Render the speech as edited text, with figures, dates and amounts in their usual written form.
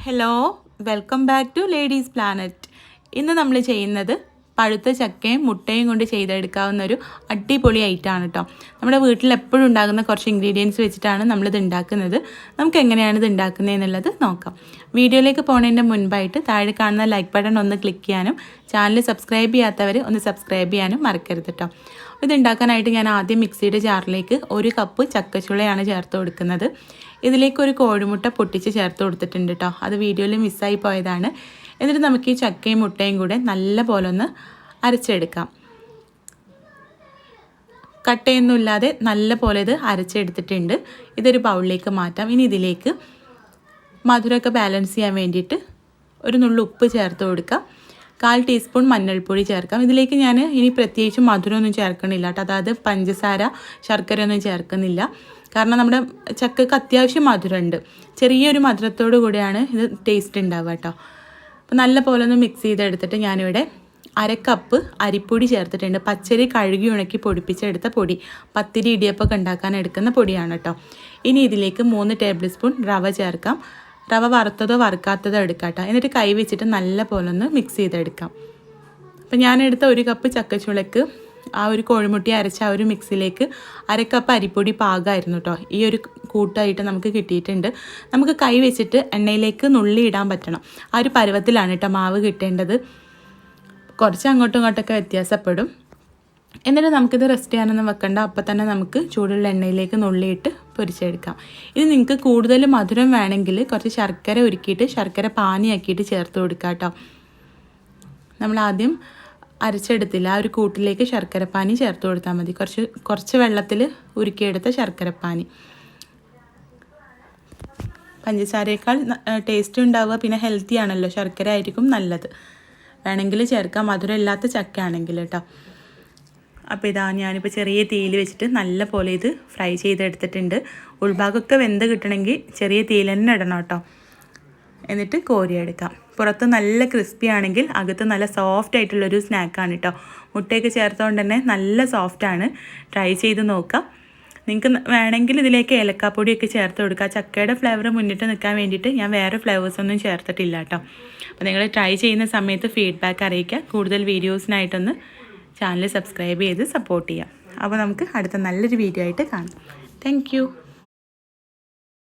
Hello, welcome back to Ladies Planet. ഇന്ന് നമ്മൾ ചെയ്യുന്നത് പഴുത്ത ചക്കയും മുട്ടയും കൊണ്ട് ചെയ്തെടുക്കാവുന്ന ഒരു അടിപൊളി ഐറ്റമാണ് കേട്ടോ. നമ്മുടെ വീട്ടിൽ എപ്പോഴും ഉണ്ടാകുന്ന കുറച്ച് ഇൻഗ്രീഡിയൻസ് വെച്ചിട്ടാണ് നമ്മളിത് ഉണ്ടാക്കുന്നത്. നമുക്ക് എങ്ങനെയാണ് ഇത് ഉണ്ടാക്കുന്നത് എന്നുള്ളത് നോക്കാം. വീഡിയോയിലേക്ക് പോകുന്നതിൻ്റെ മുൻപായിട്ട് താഴെ കാണുന്ന ലൈക്ക് ബട്ടൺ ഒന്ന് ക്ലിക്ക് ചെയ്യാനും ചാനൽ സബ്സ്ക്രൈബ് ചെയ്യാത്തവർ ഒന്ന് സബ്സ്ക്രൈബ് ചെയ്യാനും മറക്കരുത് കേട്ടോ. ഇതുണ്ടാക്കാനായിട്ട് ഞാൻ ആദ്യം മിക്സിയുടെ ജാറിലേക്ക് 1 കപ്പ് ചക്കച്ചുളയാണ് ചേർത്ത് കൊടുക്കുന്നത്. ഇതിലേക്ക് ഒരു കോഴിമുട്ട പൊട്ടിച്ച് ചേർത്ത് കൊടുത്തിട്ടുണ്ട് കേട്ടോ. അത് വീഡിയോയിൽ മിസ്സായി പോയതാണ്. എന്നിട്ട് നമുക്ക് ഈ ചക്കയും മുട്ടയും കൂടെ നല്ല പോലെ ഒന്ന് അരച്ചെടുക്കാം. കട്ടയൊന്നുമില്ലാതെ നല്ല പോലെ ഇത് അരച്ചെടുത്തിട്ടുണ്ട്. ഇതൊരു ബൗളിലേക്ക് മാറ്റാം. ഇനി ഇതിലേക്ക് മധുരമൊക്കെ ബാലൻസ് ചെയ്യാൻ വേണ്ടിയിട്ട് ഒരു നുള്ളു ഉപ്പ് ചേർത്ത് കൊടുക്കാം. 1/4 ടീസ്പൂൺ മഞ്ഞൾപ്പൊടി ചേർക്കാം. ഇതിലേക്ക് ഞാൻ ഇനി പ്രത്യേകിച്ച് മധുരമൊന്നും ചേർക്കണില്ല കേട്ടോ. അതായത് പഞ്ചസാര, ശർക്കര ഒന്നും ചേർക്കുന്നില്ല. കാരണം നമ്മുടെ ചക്കക്ക് അത്യാവശ്യം മധുരമുണ്ട്. ചെറിയൊരു മധുരത്തോടു കൂടിയാണ് ഇത് ടേസ്റ്റ് ഉണ്ടാവുക കേട്ടോ. അപ്പോൾ നല്ല പോലെ ഒന്ന് മിക്സ് ചെയ്തെടുത്തിട്ട് ഞാനിവിടെ 1/2 കപ്പ് അരിപ്പൊടി ചേർത്തിട്ടുണ്ട്. പച്ചരി കഴുകി ഉണക്കി പൊടിപ്പിച്ചെടുത്ത പൊടി, പത്തിരി ഇടിയപ്പമൊക്കെ ഉണ്ടാക്കാൻ എടുക്കുന്ന പൊടിയാണ് കേട്ടോ. ഇനി ഇതിലേക്ക് 3 ടേബിൾ സ്പൂൺ റവ ചേർക്കാം. റവ വറുത്തതോ വറുക്കാത്തതോ എടുക്കാം കേട്ടോ. എന്നിട്ട് കൈ വെച്ചിട്ട് നല്ല പോലെ ഒന്ന് മിക്സ് ചെയ്തെടുക്കാം. അപ്പോൾ ഞാനെടുത്ത 1 കപ്പ് ചക്കച്ചുളക്ക് ആ ഒരു കോഴിമുട്ടി അരച്ച ആ ഒരു മിക്സിലേക്ക് 1/2 കപ്പ് അരിപ്പൊടി പാകമായിരുന്നു കേട്ടോ. ഈ ഒരു കൂട്ടായിട്ട് നമുക്ക് കിട്ടിയിട്ടുണ്ട്. നമുക്ക് കൈ വെച്ചിട്ട് എണ്ണയിലേക്ക് നുള്ളി ഇടാൻ പറ്റണം. ആ ഒരു പരുവത്തിലാണ് കേട്ടോ മാവ് കിട്ടേണ്ടത്. കുറച്ച് അങ്ങോട്ടും ഇങ്ങോട്ടൊക്കെ വ്യത്യാസപ്പെടും. എന്നിട്ട് നമുക്കിത് റെസ്റ്റ് ചെയ്യാനൊന്നും വെക്കണ്ട. അപ്പം തന്നെ നമുക്ക് ചൂടുള്ള എണ്ണയിലേക്ക് നുള്ളിയിട്ട് പൊരിച്ചെടുക്കാം. ഇത് നിങ്ങൾക്ക് കൂടുതൽ മധുരം വേണമെങ്കിൽ കുറച്ച് ശർക്കര ഉരുക്കിയിട്ട് ശർക്കര പാനിയാക്കിയിട്ട് ചേർത്ത് കൊടുക്കാം കേട്ടോ. നമ്മൾ ആദ്യം അരച്ചെടുത്തില്ല, ആ ഒരു കൂട്ടിലേക്ക് ശർക്കരപ്പാനി ചേർത്ത് കൊടുത്താൽ മതി. കുറച്ച് വെള്ളത്തിൽ ഉരുക്കിയെടുത്ത ശർക്കരപ്പാനി. പഞ്ചസാരയേക്കാൾ ടേസ്റ്റ് ഉണ്ടാവുക, പിന്നെ ഹെൽത്തി ആണല്ലോ, ശർക്കര ആയിരിക്കും നല്ലത്. വേണമെങ്കിൽ ചേർക്കാം, മധുരം ഇല്ലാത്ത ചക്ക ആണെങ്കിൽ കേട്ടോ. അപ്പോൾ ഇതാ ഞാനിപ്പോൾ ചെറിയ തീയിൽ വെച്ചിട്ട് നല്ല പോലെ ഇത് ഫ്രൈ ചെയ്തെടുത്തിട്ടുണ്ട്. ഉൾഭാഗമൊക്കെ വെന്ത് കിട്ടണമെങ്കിൽ ചെറിയ തീയിൽ തന്നെ ഇടണം കേട്ടോ. എന്നിട്ട് കോരിയെടുക്കാം. പുറത്ത് നല്ല ക്രിസ്പി ആണെങ്കിൽ അകത്ത് നല്ല സോഫ്റ്റ് ആയിട്ടുള്ളൊരു സ്നാക്കാണ് കേട്ടോ. മുട്ടയൊക്കെ ചേർത്തുകൊണ്ട് തന്നെ നല്ല സോഫ്റ്റാണ്. ട്രൈ ചെയ്ത് നോക്കാം. നിങ്ങൾക്ക് വേണമെങ്കിൽ ഇതിലേക്ക് ഏലക്കാപ്പൊടിയൊക്കെ ചേർത്ത് കൊടുക്കുക. ചക്കയുടെ ഫ്ലേവർ മുന്നിട്ട് നിൽക്കാൻ വേണ്ടിയിട്ട് ഞാൻ വേറെ ഫ്ലേവേഴ്സൊന്നും ചേർത്തിട്ടില്ല കേട്ടോ. അപ്പോൾ നിങ്ങൾ ട്രൈ ചെയ്യുന്ന സമയത്ത് ഫീഡ്ബാക്ക് അറിയിക്കുക. കൂടുതൽ വീഡിയോസിനായിട്ടൊന്ന് ചാനൽ സബ്സ്ക്രൈബ് ചെയ്ത് സപ്പോർട്ട് ചെയ്യാം. അപ്പോൾ നമുക്ക് അടുത്ത നല്ലൊരു വീഡിയോ ആയിട്ട് കാണാം. താങ്ക്